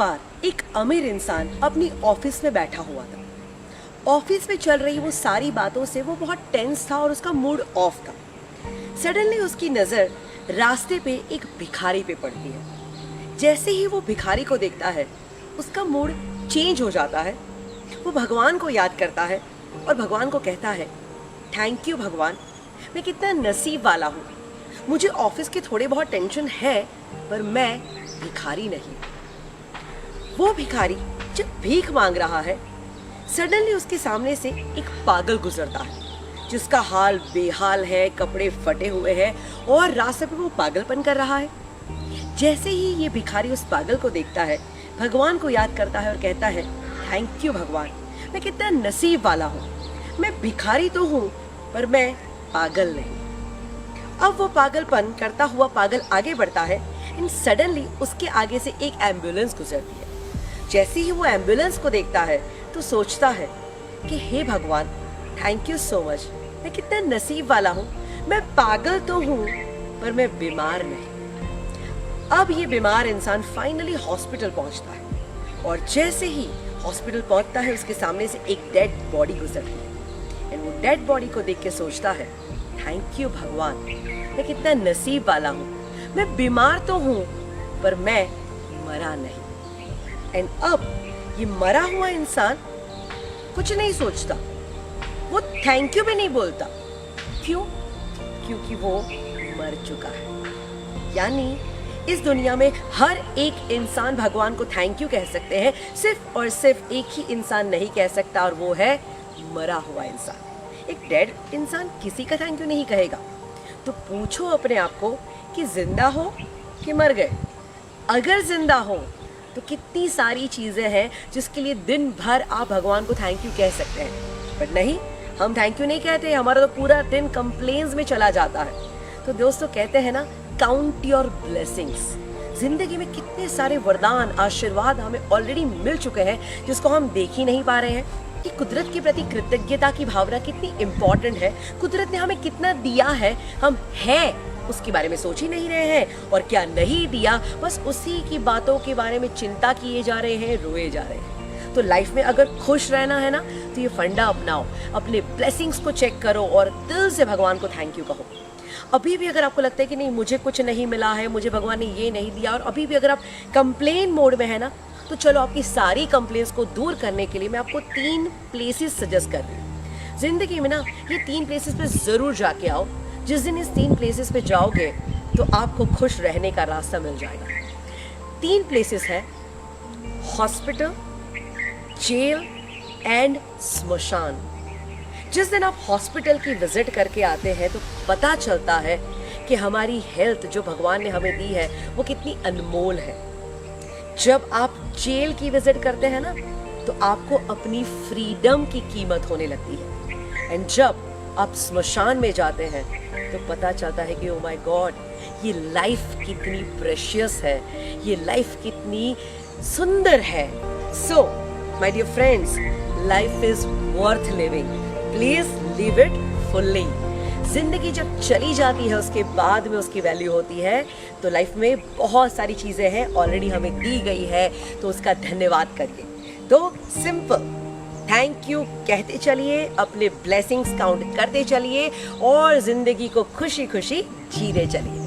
बार एक अमीर इंसान अपनी ऑफिस में बैठा हुआ था। ऑफिस में चल रही वो सारी बातों से वो बहुत टेंस था और उसका मूड ऑफ था। सडनली उसकी नज़र रास्ते पे एक भिखारी पे पड़ती है। जैसे ही वो भिखारी को देखता है उसका मूड चेंज हो जाता है। वो भगवान को याद करता है और भगवान को कहता है, थैंक यू भगवान, मैं कितना नसीब वाला हूँ। मुझे ऑफिस की थोड़ी बहुत टेंशन है पर मैं भिखारी नहीं। वो भिखारी जब भीख मांग रहा है, सडनली उसके सामने से एक पागल गुजरता है जिसका हाल बेहाल है, कपड़े फटे हुए हैं और रास्ते पे वो पागलपन कर रहा है। जैसे ही ये भिखारी उस पागल को देखता है, भगवान को याद करता है और कहता है, थैंक यू भगवान, मैं कितना नसीब वाला हूँ। मैं भिखारी तो हूँ पर मैं पागल नहीं। अब वो पागलपन करता हुआ पागल आगे बढ़ता है एंड सडनली उसके आगे से एक एम्बुलेंस गुजरती है। जैसे ही वो एम्बुलेंस को देखता है तो सोचता है कि हे भगवान, थैंक यू सो मच, मैं कितना नसीब वाला हूँ। मैं पागल तो हूँ पर मैं बीमार नहीं। अब ये बीमार इंसान फाइनली हॉस्पिटल पहुंचता है और जैसे ही हॉस्पिटल पहुंचता है उसके सामने से एक डेड बॉडी गुजरती है एंड वो डेड बॉडी को देख के सोचता है, थैंक यू भगवान, मैं कितना नसीब वाला हूँ। मैं बीमार तो हूँ पर मैं मरा नहीं। एंड अब ये मरा हुआ इंसान कुछ नहीं सोचता, वो थैंक यू भी नहीं बोलता। क्यों? क्योंकि वो मर चुका है। यानी इस दुनिया में हर एक इंसान भगवान को थैंक यू कह सकते हैं, सिर्फ और सिर्फ एक ही इंसान नहीं कह सकता और वो है मरा हुआ इंसान। एक डेड इंसान किसी का थैंक यू नहीं कहेगा। तो पूछो अपने आप को कि जिंदा हो कि मर गए। अगर जिंदा हो तो कितनी सारी चीजें हैं जिसके लिए दिन भर आप भगवान को थैंक यू कह सकते हैं, बट नहीं, हम थैंक यू नहीं कहते। हमारा तो पूरा दिन कंप्लेंट्स में चला जाता है। तो दोस्तों कहते हैं ना, काउंट योर ब्लेसिंग्स। जिंदगी में कितने सारे वरदान, आशीर्वाद हमें ऑलरेडी मिल चुके हैं जिसको हम देख ही नहीं पा रहे हैं। कि कुदरत के प्रति कृतज्ञता की भावना कितनी इम्पोर्टेंट है। कुदरत ने हमें कितना दिया है, हम हैं उसके बारे में सोच ही नहीं रहे हैं, और क्या नहीं दिया बस उसी की बातों के बारे में चिंता किए जा रहे हैं, रोए जा रहे हैं। तो लाइफ में अगर खुश रहना है ना तो ये फंडा अपनाओ, अपने ब्लेसिंग्स को चेक करो और दिल से भगवान को थैंक यू कहो। अभी भी अगर आपको लगता है कि नहीं मुझे कुछ नहीं मिला है, मुझे भगवान ने ये नहीं दिया, और अभी भी अगर आप कंप्लेन मोड में है ना, तो चलो आपकी सारी कंप्लेंट्स को दूर करने के लिए मैं आपको 3 प्लेसेस सजेस्ट कर रही हूँ। जिंदगी में ना ये 3 प्लेसेस पे जरूर जाके आओ। जिस दिन इस 3 प्लेसेस पे जाओगे तो आपको खुश रहने का रास्ता मिल जाएगा। 3 प्लेसेस है हॉस्पिटल, जेल एंड स्मशान। जिस दिन आप हॉस्पिटल की विजिट करके आते हैं तो पता चलता है कि हमारी हेल्थ जो भगवान ने हमें दी है वो कितनी अनमोल है। जब आप जेल की विजिट करते हैं ना तो आपको अपनी फ्रीडम की कीमत होने लगती है। एंड जब आप स्मशान में जाते हैं तो पता चलता है कि ओ माय गॉड, ये लाइफ कितनी प्रेशियस है, ये लाइफ कितनी सुंदर है। So my dear friends, life is worth living, please live it fully. जिंदगी जब चली जाती है उसके बाद में उसकी वैल्यू होती है। तो लाइफ में बहुत सारी चीजें हैं ऑलरेडी हमें दी गई है, तो उसका धन्यवाद करिए। तो सिंपल थैंक यू कहते चलिए, अपने ब्लेसिंग्स काउंट करते चलिए और जिंदगी को खुशी खुशी जीते चलिए।